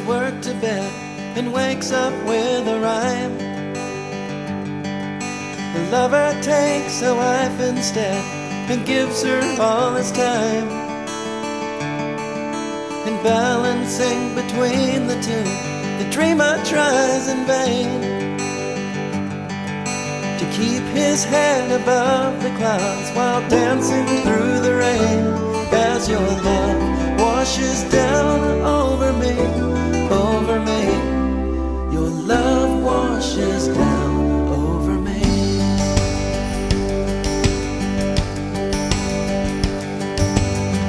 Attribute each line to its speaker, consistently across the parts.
Speaker 1: work to bed and wakes up with a rhyme. The lover takes a wife instead and gives her all his time. And balancing between the two, the dreamer tries in vain to keep his head above the clouds while dancing through the rain. As your love washes down over me, over me, your love washes down over me.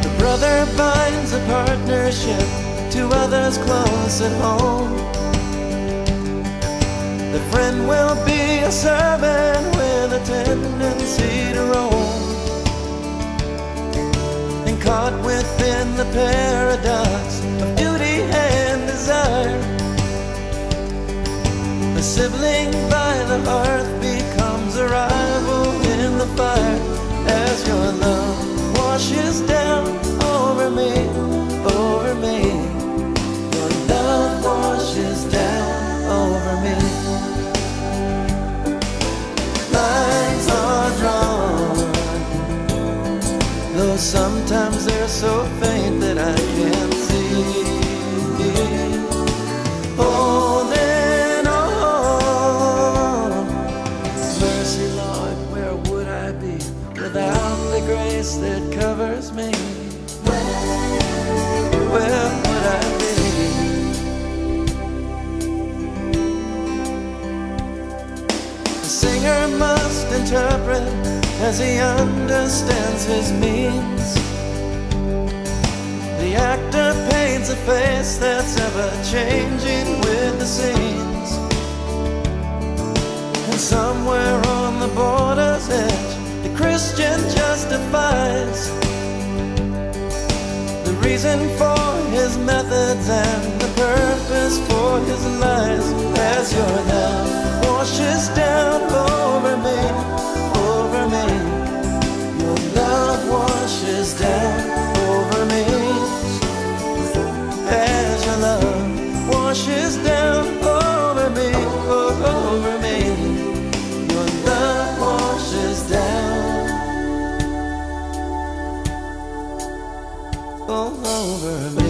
Speaker 1: The brother binds a partnership to others close at home. The friend will be a servant with a tendency to roam. And caught within the paradox of duty and desire, a sibling by the hearth becomes a rival in the fire. As your love washes down over me, over me, your love washes down over me. Lines are drawn, though sometimes they're so faint that I can't see. Holding on, mercy Lord, where would I be without the grace that covers me? Where would I be? The singer must interpret as he understands his means. The actor paints a face that's ever changing with the scenes. And somewhere on the border's edge, the Christian justifies the reason for his methods and the purpose for his lies. As your love washes down over me, over me, your love washes down over me. As your love washes down over me, over me, your love washes down over me.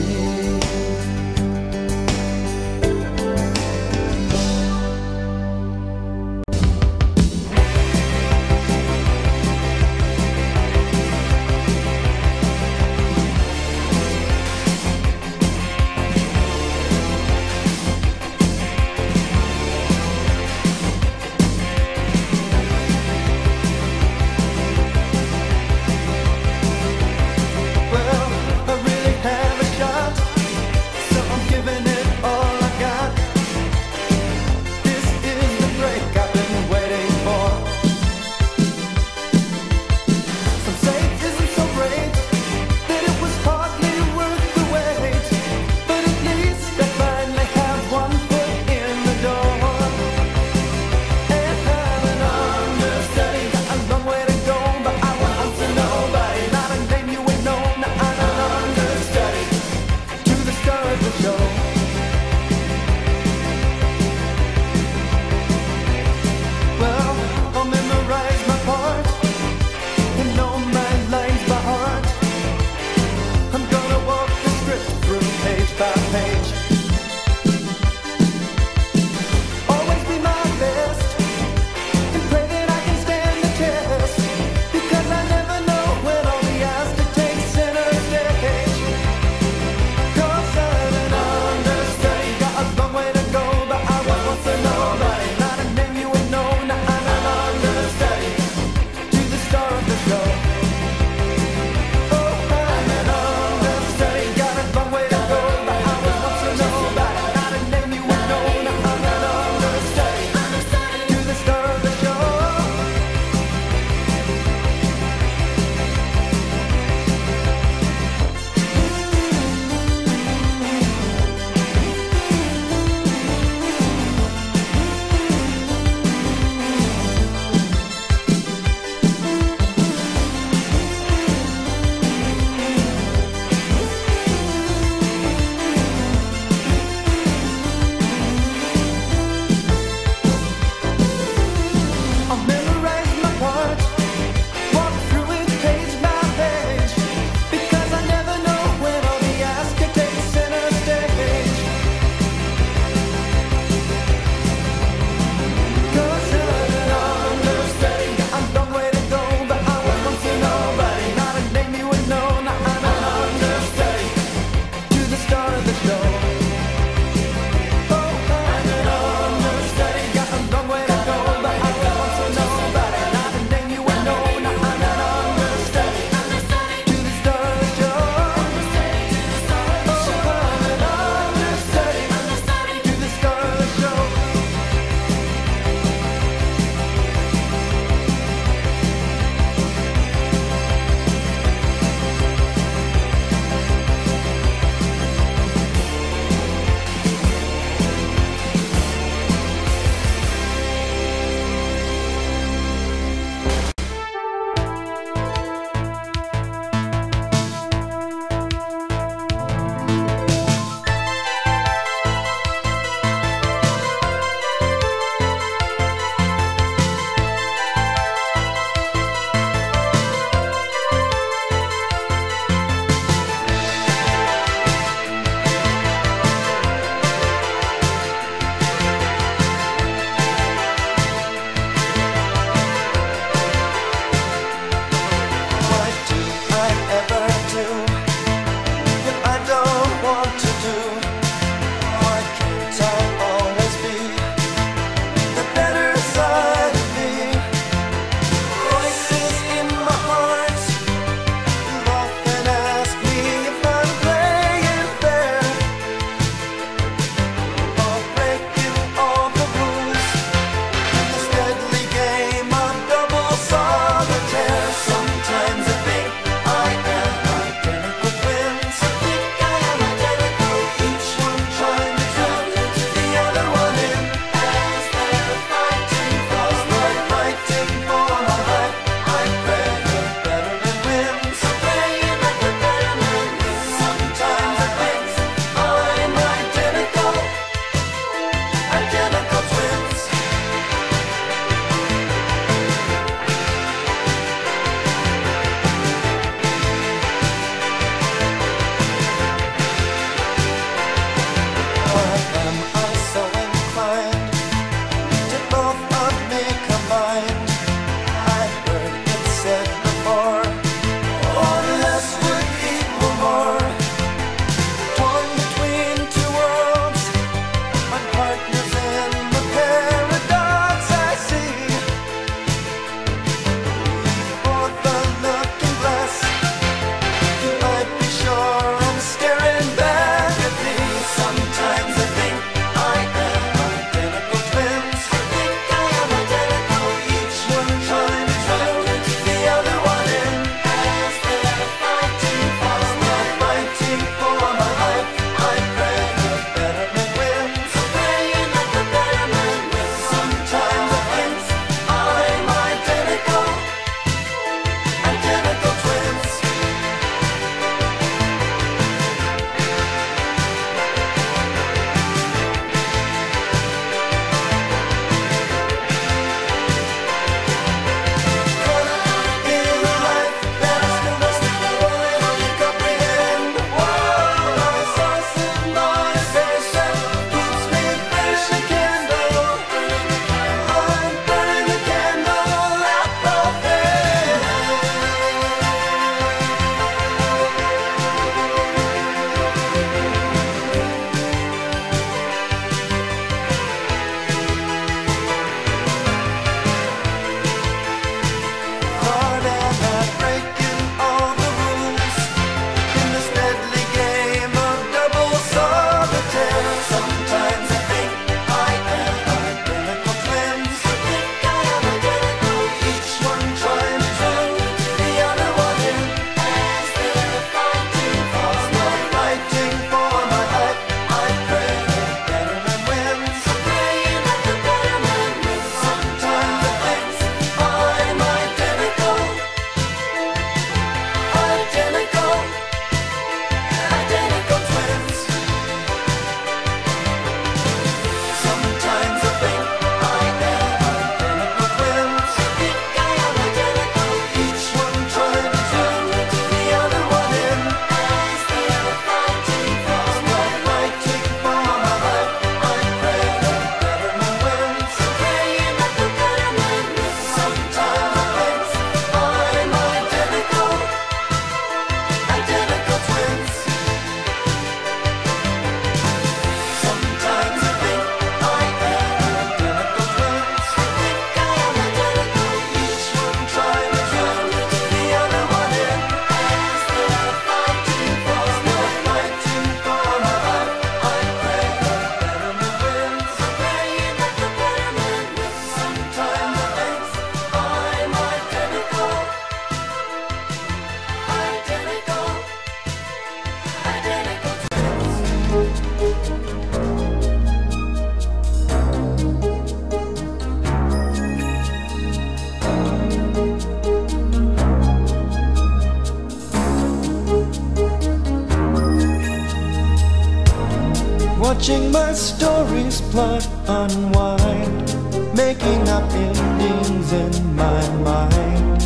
Speaker 1: watching my stories plot unwind, making up endings in my mind,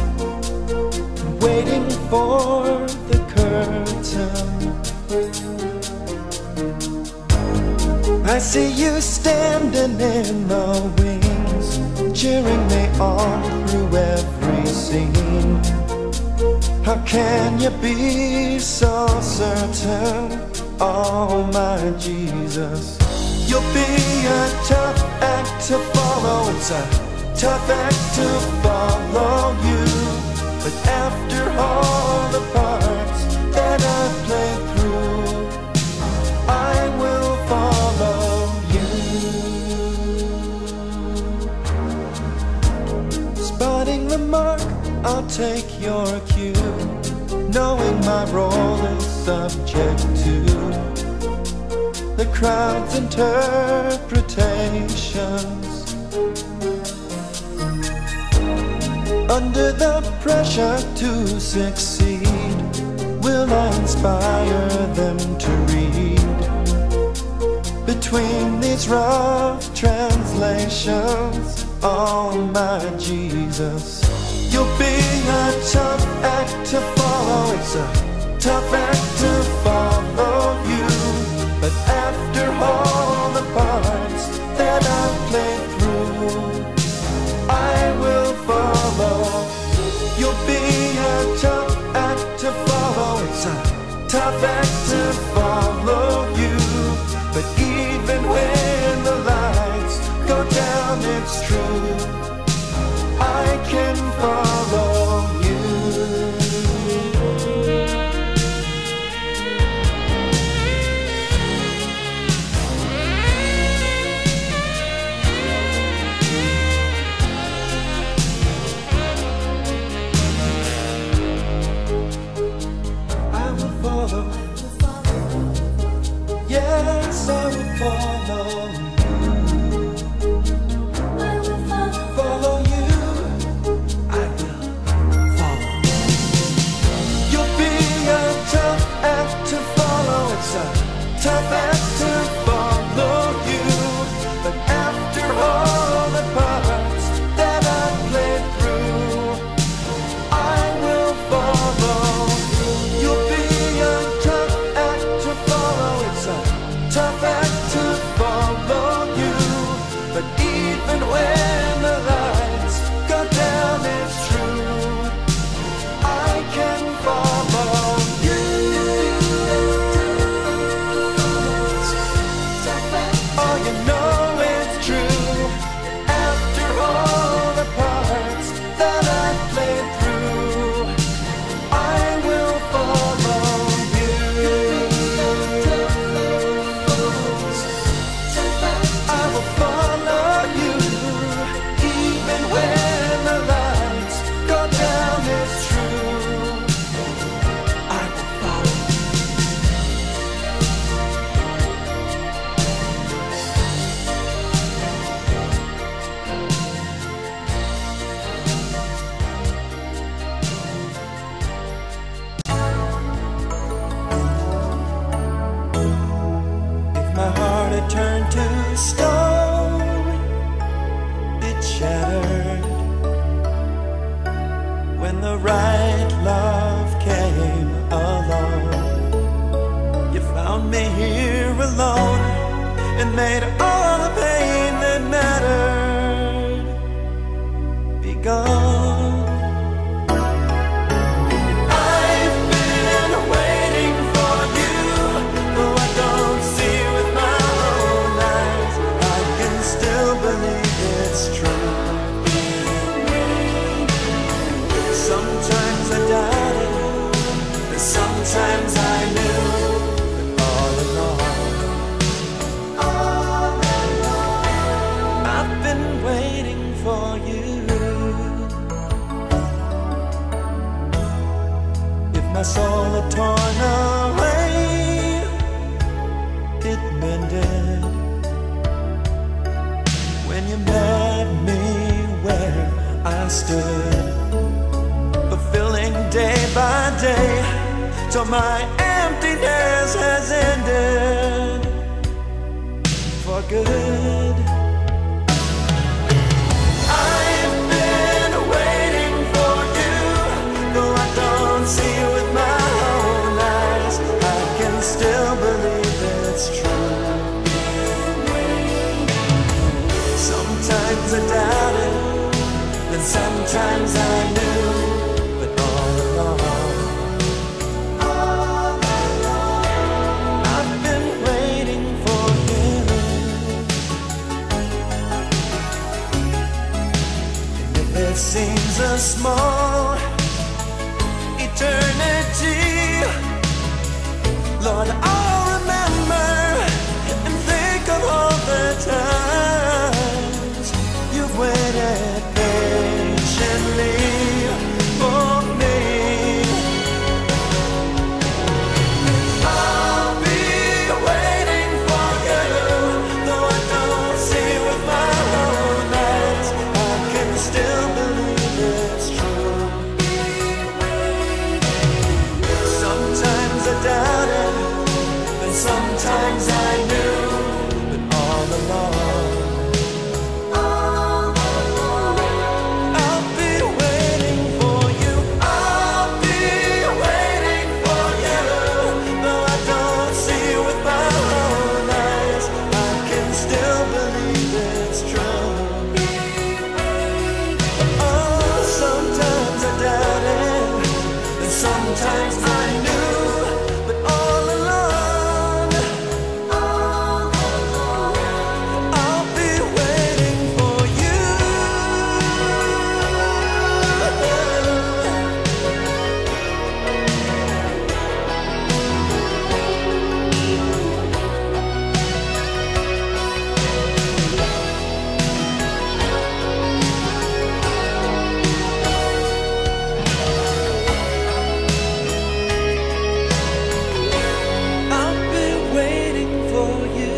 Speaker 1: waiting for the curtain. I see you standing in the wings, cheering me on through every scene. How can you be so certain? Oh my Jesus, you'll be a tough act to follow. It's a tough act to follow you. But after all the parts that I've played through, I will follow you. Spotting the mark, I'll take your cue, knowing my role is subject to the crowd's interpretations. Under the pressure to succeed, will I inspire them to read between these rough translations? Oh my Jesus, you'll be a tough act to follow. It's a tough act to follow you. But after all the parts that I've played through, I will follow. You'll be a tough act to follow. It's a tough act to follow you. But even when the lights go down, it's true, I can follow you. Yes, I will follow you. I will follow you. I will follow. You'll be a tough act to follow. It's a tough act to follow you. But after all the parts that I've played through, I will follow. You'll be a tough act to follow. It's a tough act to follow you. But even when the lights go down, it's true, I can follow you. Oh, you know it's true. After all the parts that I've played through, I will follow you. I will follow you. Even when the lights go down, it's true, I will follow. If my heart had turned to stone, it shattered when the right love came along. You found me here alone and made all the pain that mattered be gone. I've been waiting for you, though I don't see with my own eyes. I can still believe it's true. Sometimes I doubted, but sometimes I knew that all along I've been waiting for you. If my soul had torn away, it mended when you met me where I stood, fulfilling day by day till my emptiness has ended. good. I've been waiting for you, though I don't see you with my own eyes. I can still believe it's true. Sometimes I doubted, and sometimes I knew, but all along I've been waiting for you. And if it seems a small eternity, Lord, I'll remember and think of all the times you've waited patiently for me. I'll be waiting for you, though I don't see you with my own eyes. I can still believe it's true. Sometimes I doubted, and sometimes I knew, but all along I'll be waiting for you. I'll be waiting for you, though I don't see you with my own eyes. I can still believe it's true. Oh, sometimes I doubted, and sometimes I knew, but all along I'll be waiting for you. I'll be waiting for you.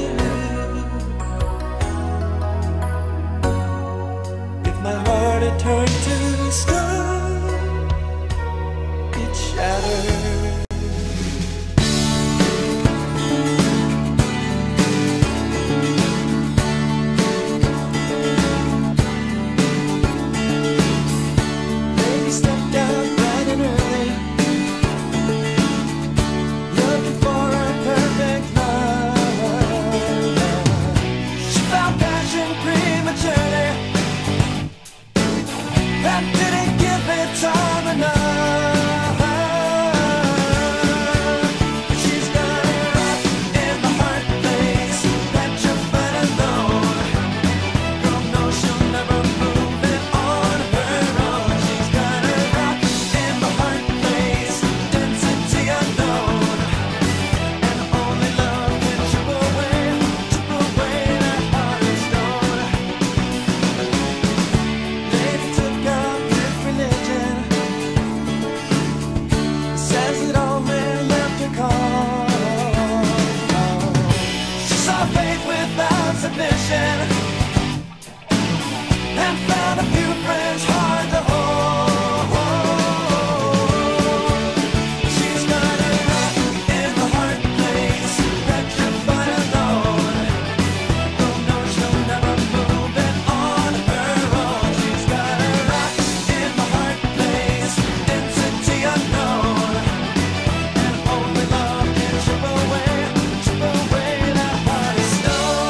Speaker 1: If my heart had turned to stone, it shattered. Baby stepped out bright and early, looking for a perfect love. She found passion prematurely and didn't give it time enough. She's got a rock in the hard place that you find alone. Girl knows she'll never move it on her own. She's got a rock in the hard place, density unknown, and only love can chip away that heart of stone. Lady took up with religion, says it only left her calm. She saw faith without submission, and found a few friends hard to hold. She's got a rock in the hard place that you find alone. Girl knows she'll never move it on her own. She's got a rock in the hard place, density unknown, and only love can chip away that heart of stone.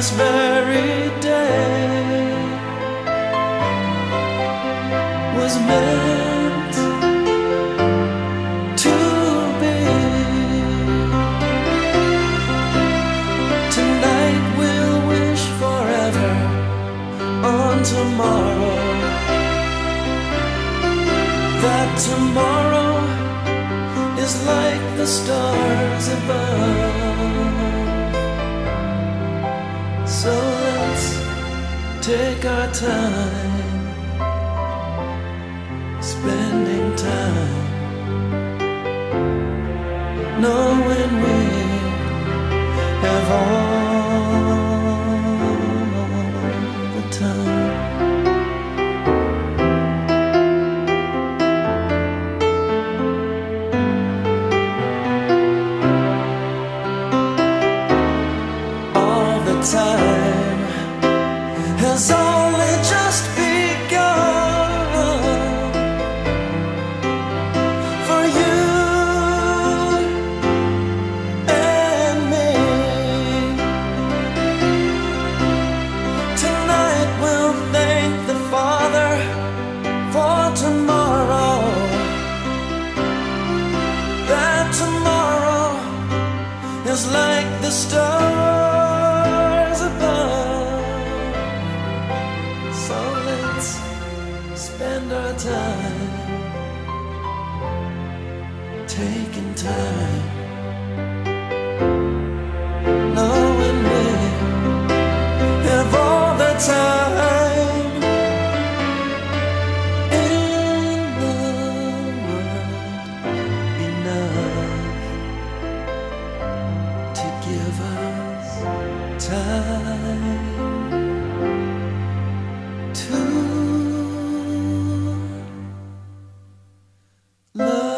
Speaker 1: this very day was meant to be. Tonight we'll wish forever on tomorrow, that tomorrow is like the stars above. So let's take our time, spending time, knowing we have all the time. Time has only just begun for you and me. Tonight we'll thank the Father for tomorrow, that tomorrow is like the stars above. So let's spend our time, taking time, knowing we have all the time in the world, enough to give us time to love.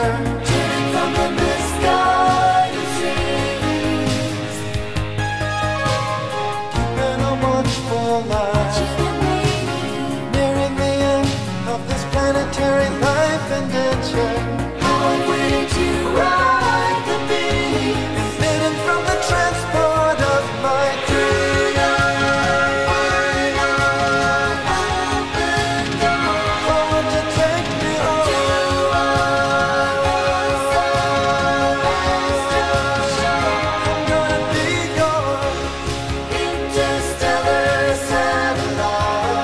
Speaker 1: adventure,
Speaker 2: Turning from the misguided streams,
Speaker 1: keeping a watchful eye, nearing the end of this planetary life adventure.
Speaker 2: how I'm waiting to ride the beam,
Speaker 1: Hidden from the transport of my dreams. Oh, to take me home. I'm gonna be yours.
Speaker 2: interstellar satellite,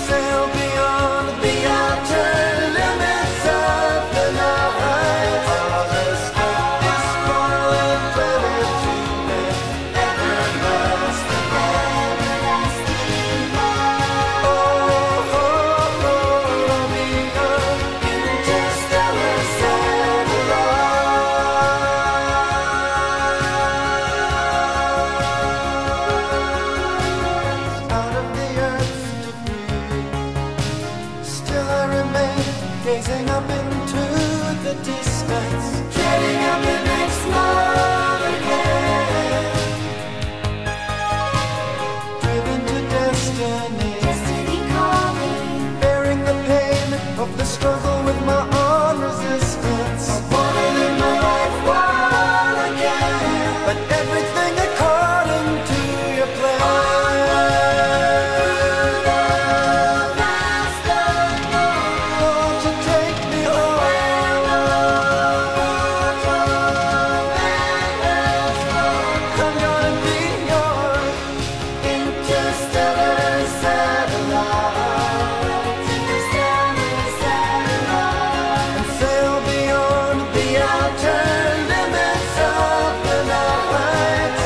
Speaker 1: Sail beyond the outer limits of the night. Escape this fallen planet to an everlasting light. Oh, I'll be your
Speaker 2: interstellar satellite.
Speaker 1: out of the earth's debris. Still I remain gazing up into the distance,
Speaker 2: Dreading of the next motorhead,
Speaker 1: driven to destiny,
Speaker 2: destiny calling.
Speaker 1: bearing the pain of the struggle with my own resistance.
Speaker 2: I wanna live my life while I can.
Speaker 1: But everything according to your plan. Oh, to take me home. I'm gonna be yours.
Speaker 2: Interstellar satellite, interstellar satellite.
Speaker 1: And sail beyond the outer limits of the night.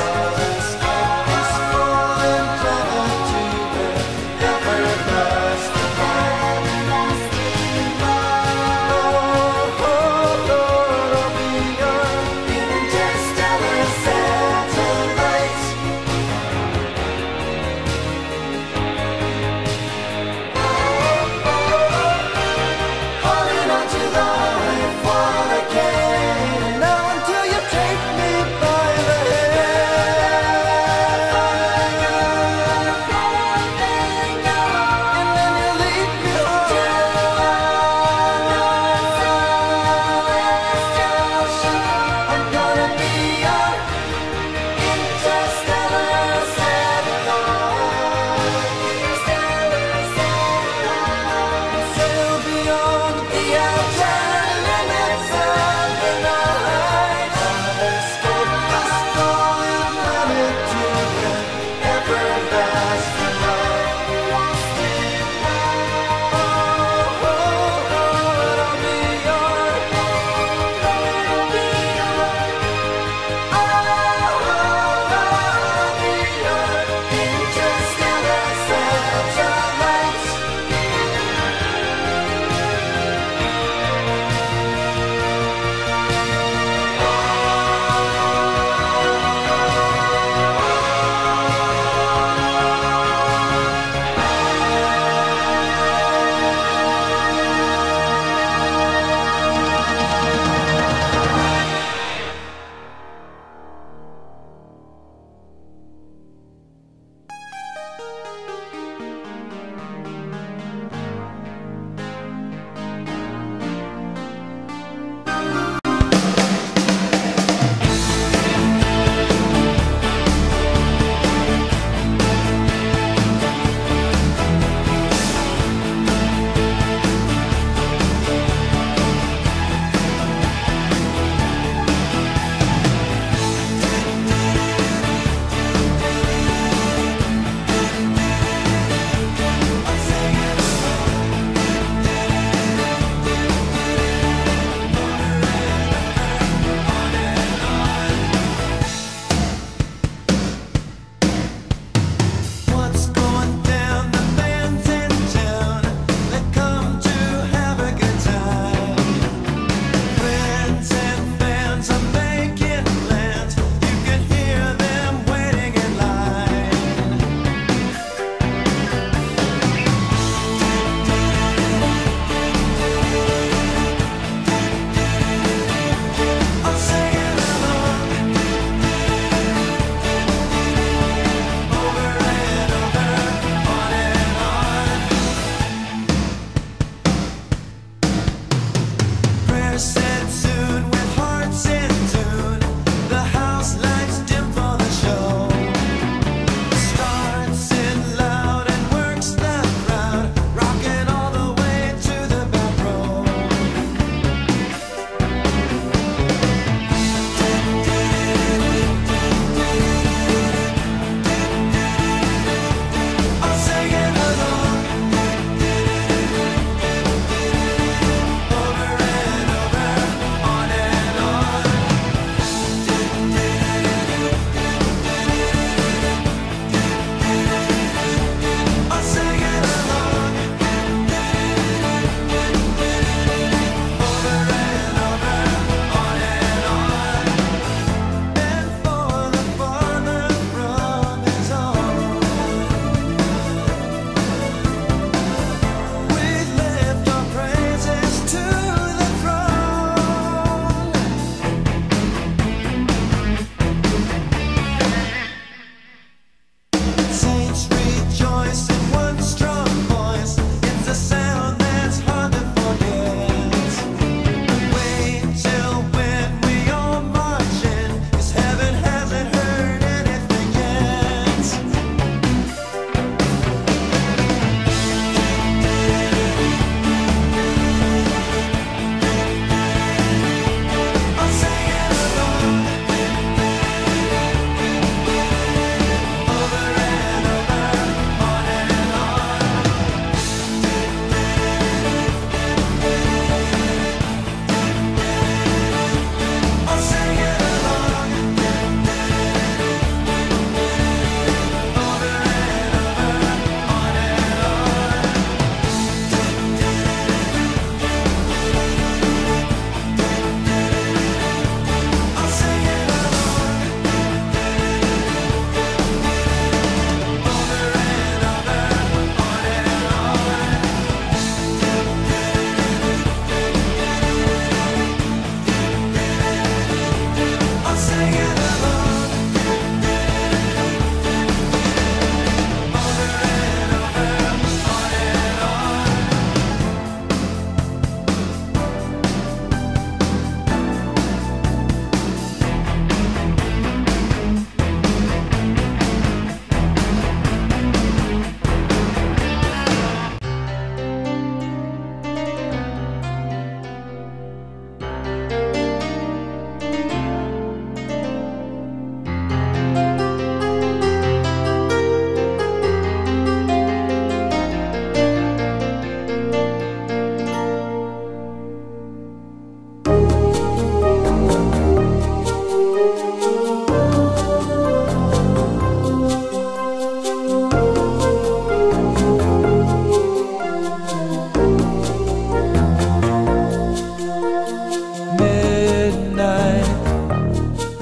Speaker 1: Escape this fallen planet to an everlasting light. Oh, Lord, I'll be your
Speaker 2: Interstellar satellite. Holding on to life while I can.
Speaker 1: now until you take me by the hand. And then you lead me home. I'm gonna be your
Speaker 2: Interstellar satellite, interstellar satellite.
Speaker 1: sail beyond the outer limits of the night. Escape this fallen planet to an everlasting light. Oh, Lord, I'll be yours.
Speaker 2: Interstellar satellite.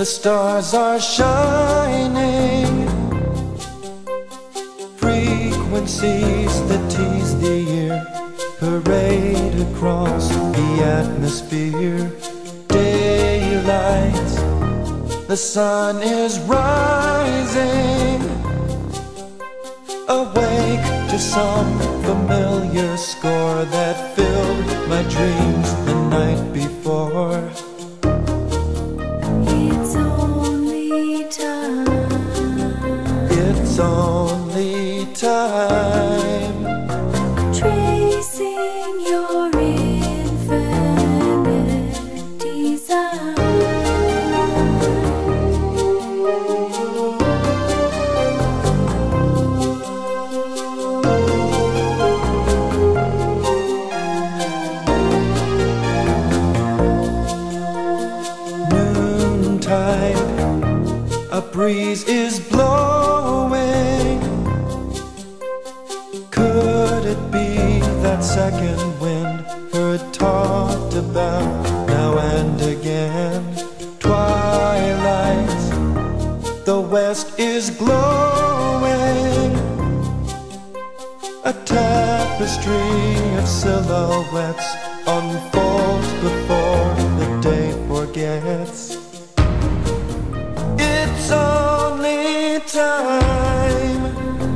Speaker 1: the stars are shining. Frequencies that tease the ear parade across the atmosphere. Daylight, the sun is rising. Awake to some familiar score that filled my dreams the night before.
Speaker 2: It's only time.
Speaker 1: It's only time.
Speaker 2: Tracing your infinite design.
Speaker 1: A breeze is blowing. Could it be that second wind heard talked about now and again? Twilight, the west is glowing. A tapestry of silhouettes unfolds before the day forgets. It's only time,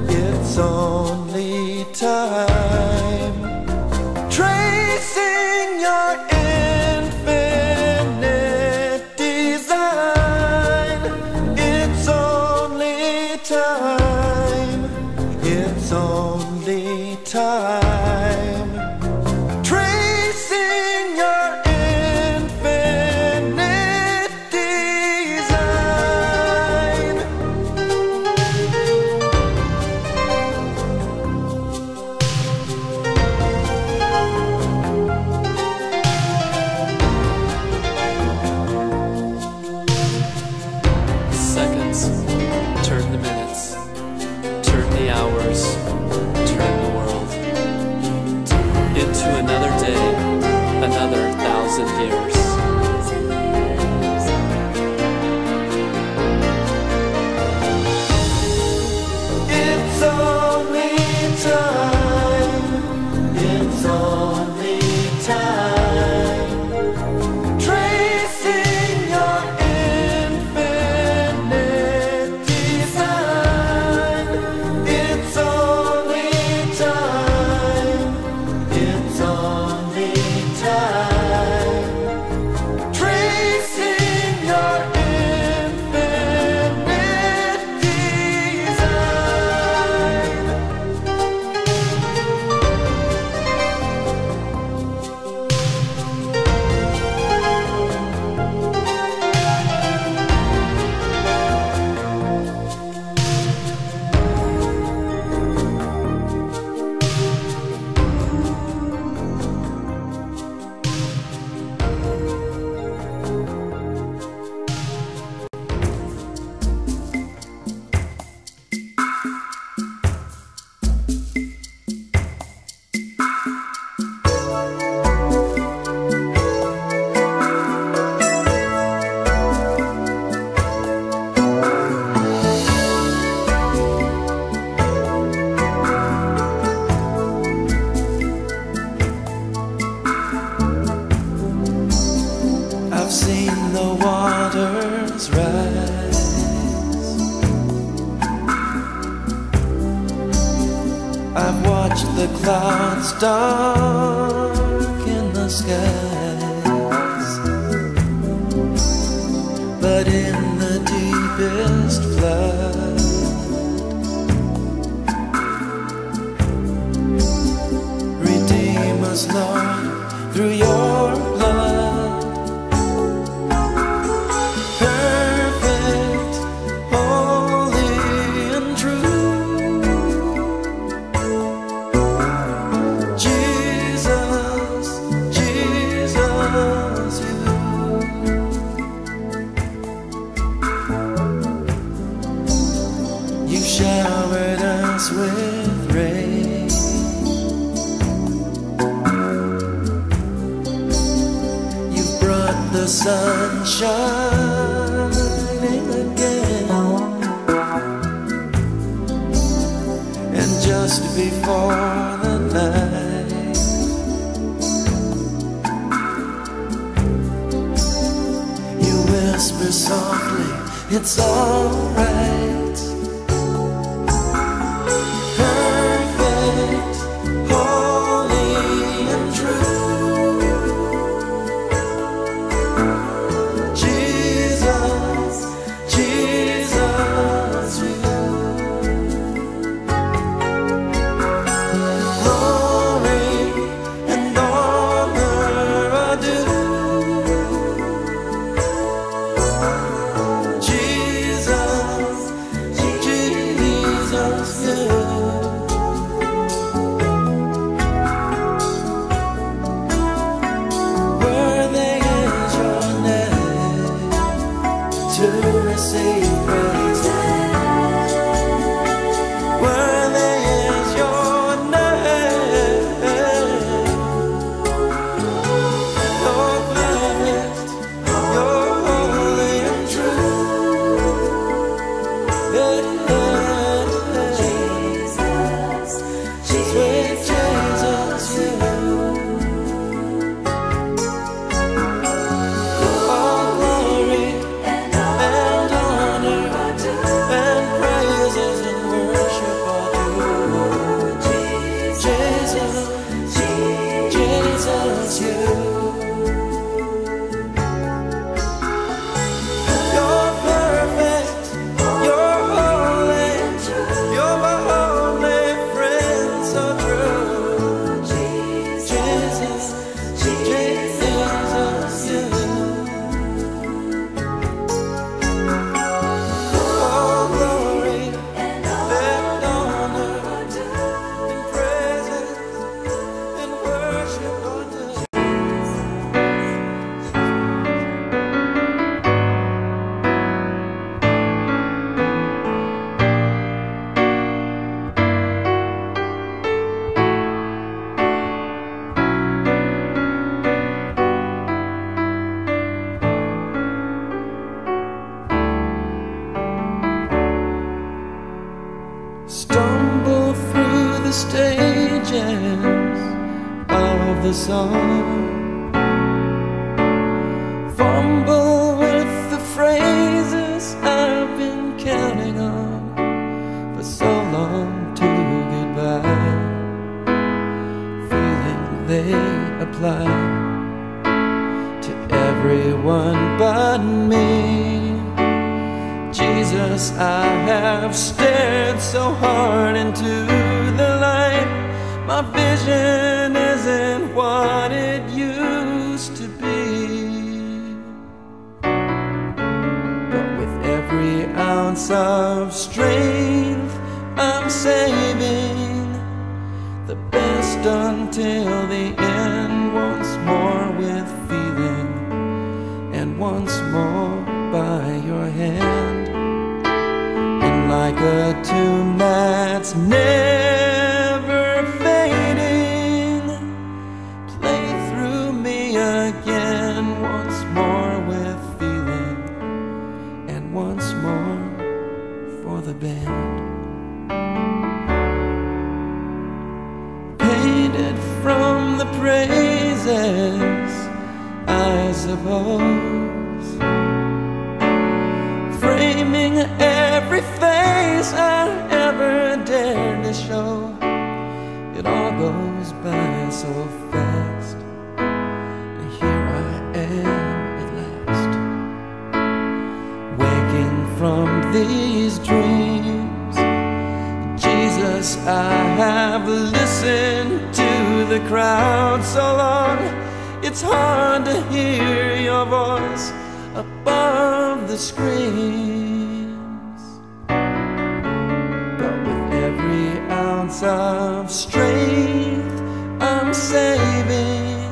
Speaker 1: it's only time. Tracing your infinite design. It's only time, it's only time. Tracing your infinite design.
Speaker 3: Seconds, turn the minutes, turn the hours, turn the world into another day, another 1,000 years.
Speaker 1: It's only time, it's only time. Tracing your infinite design. It's only time, it's only time. Tracing your infinite design. I've seen the waters rise. I've watched the clouds darken the skies. But in the deepest flood, redeem us, Lord, through your blood. Perfect, holy, and true. Jesus, Jesus, you showered us with rain. You've brought the sunshine. just before the night. You whisper softly, it's alright. Perfect, holy and true. Jesus, Jesus, you. Glory and honor are due. Jesus, Jesus, you. Worthy is your name to receive praise. Worthy is your name. You're perfect, you're holy and true. Jesus, sweet Jesus, you. All glory and honor and praises and worship are due. Jesus, Jesus, you. You're perfect, you're holy, you're my only friend, so true. Jesus, Jesus, you. All glory and honor and praises and worship are due. Stumble through the stages of the song, fumble with the phrases I've been counting on for so long to get by, feeling they apply to everyone but me. Jesus, I have stared so hard into the light. My vision isn't what it used to be. But with every ounce of strength, I'm saving the best until the end. Once more with feeling, and once more by your hand. Like a tune that's never fading, play through me again. Once more with feeling, and once more for the band. Painted from the praises, I suppose, framing every face I ever dared to show. It all goes by so fast, and here I am at last, waking from these dreams. Jesus, I have listened to the crowd so long, it's hard to hear your voice above the screams. But with every ounce of strength, I'm saving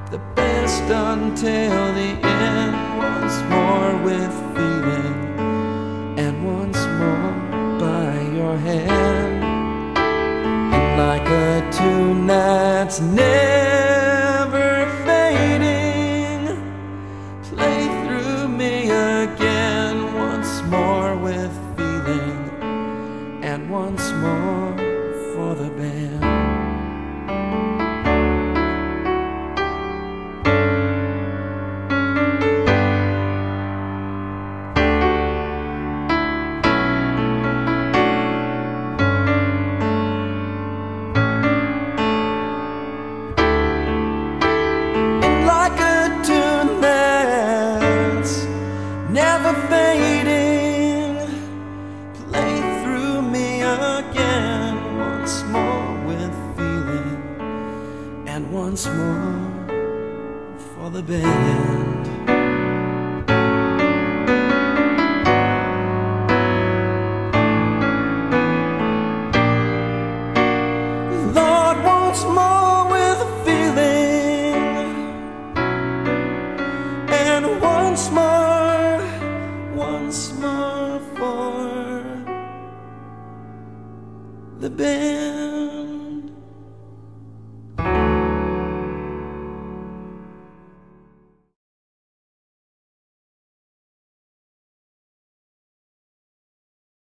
Speaker 1: the best until the end. Once more with feeling, and once more by your hand. And like a tune that's never fading, play through me again. Once more with feeling, and once more once more for the band. Lord, once more with a feeling, and once more for the band.